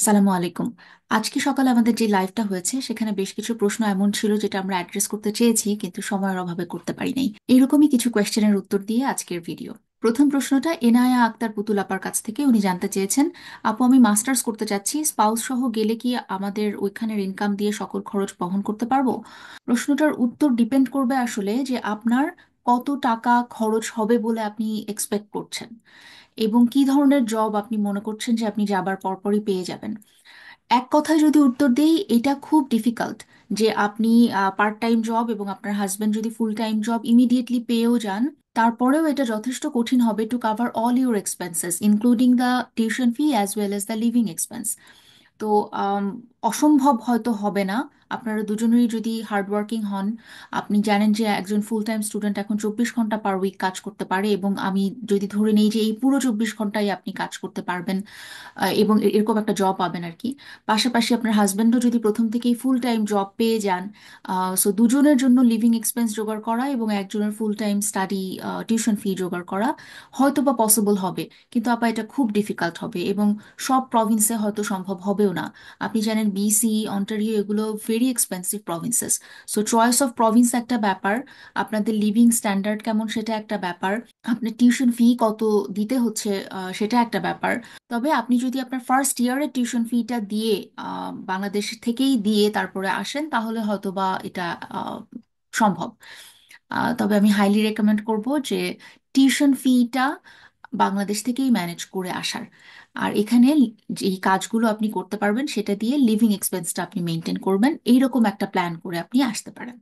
সালামু আলাইকুম। আজকে সকালে আমাদের যে লাইভটা হয়েছে সেখানে বেশ কিছু প্রশ্ন এমন ছিল যেটা আমরা অ্যাড্রেস করতে চেয়েছি কিন্তু সময়ের অভাবে করতে পারি নাই। এরকমই কিছু কোয়েশ্চেনের উত্তর দিয়ে আজকের ভিডিও। প্রথম প্রশ্নটা এনায়া আক্তার পুতুল আপার কাছ থেকে, উনি জানতে চেয়েছেন, আপু আমি মাস্টার্স করতে চাচ্ছি, স্পাউস সহ গেলে কি আমাদের ওইখানের ইনকাম দিয়ে সকল খরচ বহন করতে পারবো? প্রশ্নটার উত্তর ডিপেন্ড করবে আসলে যে আপনার কত টাকা খরচ হবে বলে আপনি এক্সপেক্ট করছেন এবং কি ধরনের জব আপনি মনে করছেন যে আপনি যাবার পরপরই পেয়ে যাবেন। এক কথায় যদি উত্তর দিই, এটা খুব ডিফিকাল্ট যে আপনি পার্ট টাইম জব এবং আপনার হাজবেন্ড যদি ফুল টাইম জব ইমিডিয়েটলি পেয়েও যান, তারপরেও এটা যথেষ্ট কঠিন হবে to cover all your expenses including the tuition fee as well as the living expense. তো আম, অসম্ভব হয়তো হবে না। আপনারা দুজনেরই যদি হার্ডওয়ার্কিং হন, আপনি জানেন যে একজন ফুল টাইম স্টুডেন্ট এখন 24 ঘন্টা পার উইক কাজ করতে পারে, এবং আমি যদি ধরে নিই যে এই পুরো 24 ঘন্টায় আপনি কাজ করতে পারবেন এবং এরকম একটা জব পাবেন আর কি। পাশাপাশি আপনার হাজব্যান্ডও যদি প্রথম থেকেই ফুল টাইম জব পেয়ে যান, সো দুজনের জন্য লিভিং এক্সপেন্স জোগাড় করা এবং একজনের full time study tuition fee জোগাড় করা হয়তো বা পসিবল হবে। কিন্তু আপা এটা খুব ডিফিকাল্ট হবে এবং সব প্রভিন্সে হয়তো সম্ভব হবেও না। আপনি জানেন বিসি, অন্টারিও এগুলো very expensive provinces. So choice of Province একটা ব্যাপার, আপনাদের লিভিং স্ট্যান্ডার্ড কেমন সেটা একটা ব্যাপার, আপনার টিউশন ফি কত দিতে হচ্ছে সেটা একটা ব্যাপার। তবে আপনি যদি আপনার ফার্স্ট ইয়ারের টিউশন ফিটা দিয়ে বাংলাদেশ থেকেই দিয়ে তারপরে আসেন তাহলে হয়তো বা এটা আহ, সম্ভব। তবে আমি হাইলি রেকমেন্ড করব যে টিউশন ফিটা বাংলাদেশ থেকেই ম্যানেজ করে আসার। আর এখানে যেই কাজগুলো আপনি করতে পারবেন সেটা দিয়ে লিভিং এক্সপেন্সটা আপনি মেনটেন করবেন, এইরকম একটা প্ল্যান করে আপনি আসতে পারেন।